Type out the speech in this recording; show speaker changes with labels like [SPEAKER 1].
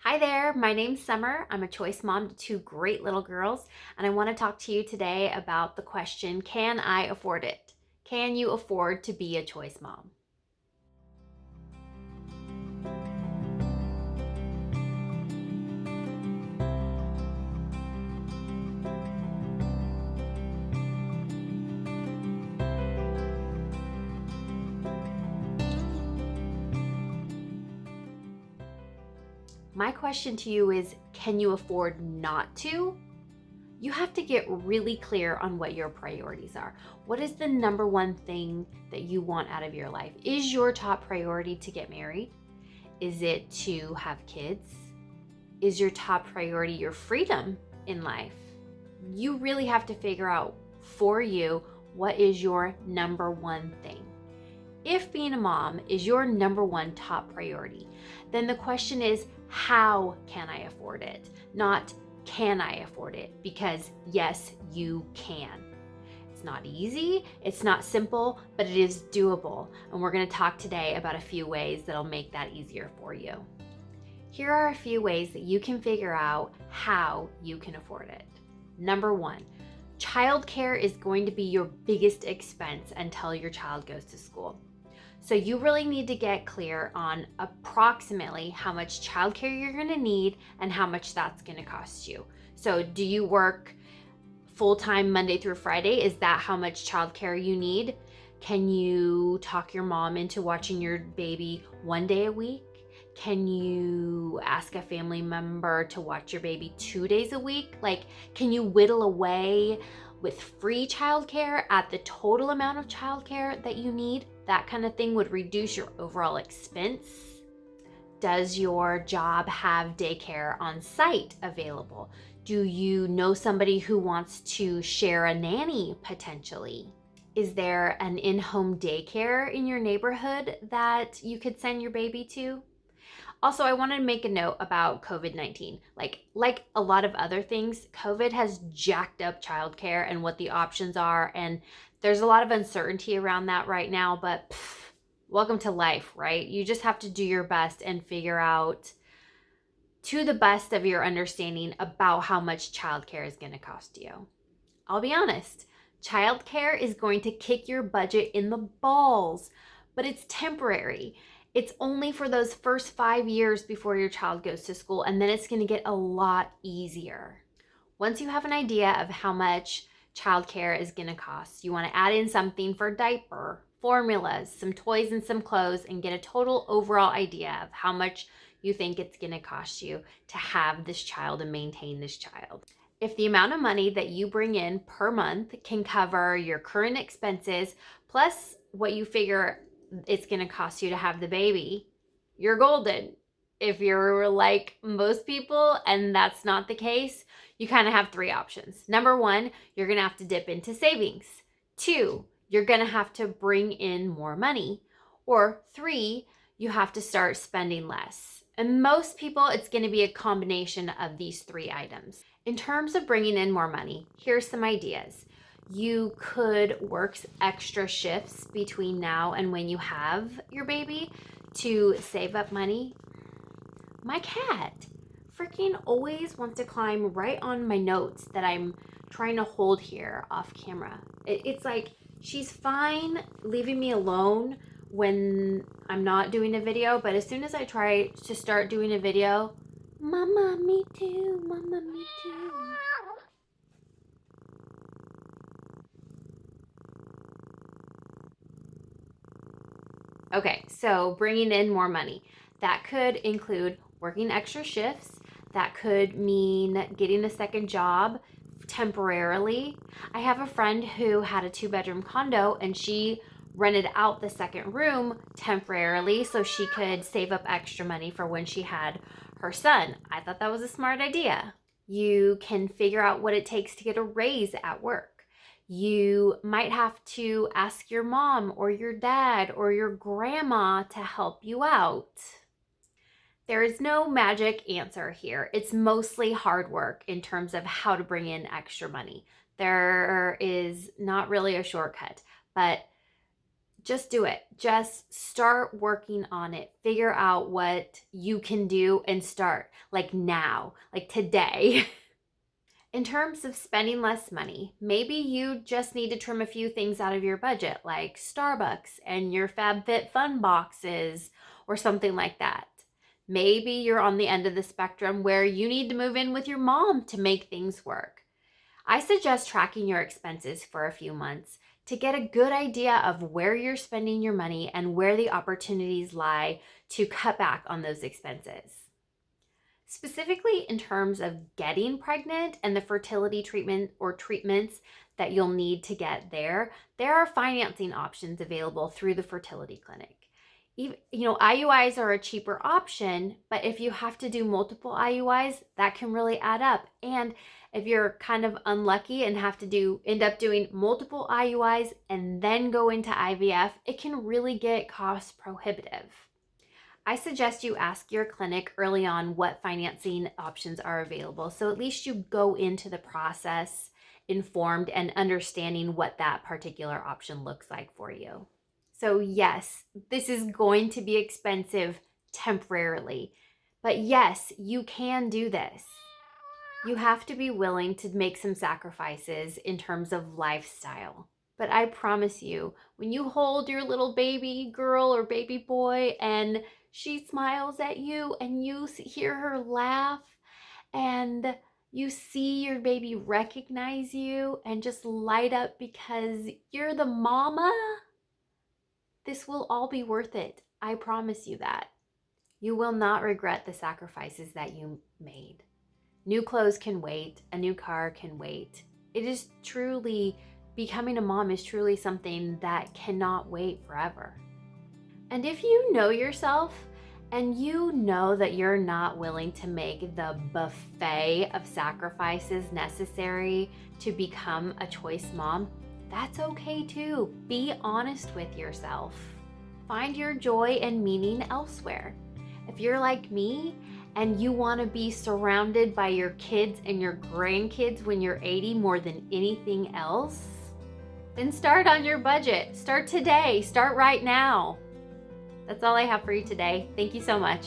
[SPEAKER 1] Hi there, my name's Summer. I'm a choice mom to two great little girls, and I want to talk to you today about the question, can I afford it? Can you afford to be a choice mom? My question to you is, can you afford not to? You have to get really clear on what your priorities are. What is the number one thing that you want out of your life? Is your top priority to get married? Is it to have kids? Is your top priority your freedom in life? You really have to figure out for you what is your number one thing. If being a mom is your number one top priority, then the question is, how can I afford it? Not can I afford it? Because yes, you can. It's not easy, it's not simple, but it is doable. And we're going to talk today about a few ways that'll make that easier for you. Here are a few ways that you can figure out how you can afford it. Number one, childcare is going to be your biggest expense until your child goes to school. So you really need to get clear on approximately how much childcare you're going to need and how much that's going to cost you. So do you work full-time Monday through Friday? Is that how much childcare you need? Can you talk your mom into watching your baby one day a week? Can you ask a family member to watch your baby 2 days a week? Like, can you whittle away with free childcare at the total amount of childcare that you need? That kind of thing would reduce your overall expense. Does your job have daycare on site available? Do you know somebody who wants to share a nanny potentially? Is there an in-home daycare in your neighborhood that you could send your baby to? Also, I want to make a note about COVID-19. Like a lot of other things, COVID has jacked up childcare and what the options are, and there's a lot of uncertainty around that right now, but welcome to life, right? You just have to do your best and figure out to the best of your understanding about how much childcare is going to cost you. I'll be honest, childcare is going to kick your budget in the balls, but it's temporary. It's only for those first 5 years before your child goes to school, and then it's going to get a lot easier. Once you have an idea of how much childcare is going to cost, you want to add in something for diaper, formulas, some toys, and some clothes, and get a total overall idea of how much you think it's going to cost you to have this child and maintain this child. If the amount of money that you bring in per month can cover your current expenses plus what you figure it's going to cost you to have the baby, you're golden. If you're like most people and that's not the case, you kind of have three options. Number one, you're going to have to dip into savings. Two, you're going to have to bring in more money. Or three, you have to start spending less. And most people, it's going to be a combination of these three items. In terms of bringing in more money, here's some ideas. You could work extra shifts between now and when you have your baby to save up money. My cat freaking always wants to climb right on my notes that I'm trying to hold here off camera. It's like she's fine leaving me alone when I'm not doing a video, but as soon as I try to start doing a video, Mama, me too, Mama, me too. Okay, so bringing in more money. That could include working extra shifts. That could mean getting a second job temporarily. I have a friend who had a 2-bedroom condo and she rented out the second room temporarily so she could save up extra money for when she had her son. I thought that was a smart idea. You can figure out what it takes to get a raise at work. You might have to ask your mom or your dad or your grandma to help you out. There is no magic answer here. It's mostly hard work in terms of how to bring in extra money. There is not really a shortcut, but just do it. Just start working on it. Figure out what you can do and start like now, like today. In terms of spending less money, maybe you just need to trim a few things out of your budget, like Starbucks and your FabFitFun boxes or something like that. Maybe you're on the end of the spectrum where you need to move in with your mom to make things work. I suggest tracking your expenses for a few months to get a good idea of where you're spending your money and where the opportunities lie to cut back on those expenses. Specifically in terms of getting pregnant and the fertility treatment or treatments that you'll need to get there are financing options available through the fertility clinic. IUIs are a cheaper option, but if you have to do multiple IUIs, that can really add up. And if you're kind of unlucky and have to end up doing multiple IUIs and then go into IVF, it can really get cost prohibitive. I suggest you ask your clinic early on what financing options are available, so at least you go into the process informed and understanding what that particular option looks like for you. So yes, this is going to be expensive temporarily, but yes, you can do this. You have to be willing to make some sacrifices in terms of lifestyle. But I promise you, when you hold your little baby girl or baby boy and she smiles at you and you hear her laugh and you see your baby recognize you and just light up because you're the mama, this will all be worth it. I promise you that. You will not regret the sacrifices that you made. New clothes can wait. A new car can wait. It is truly, becoming a mom is truly something that cannot wait forever. And if you know yourself and you know that you're not willing to make the buffet of sacrifices necessary to become a choice mom, that's okay too. Be honest with yourself. Find your joy and meaning elsewhere. If you're like me and you want to be surrounded by your kids and your grandkids when you're 80 more than anything else, then start on your budget. Start today. Start right now. That's all I have for you today. Thank you so much.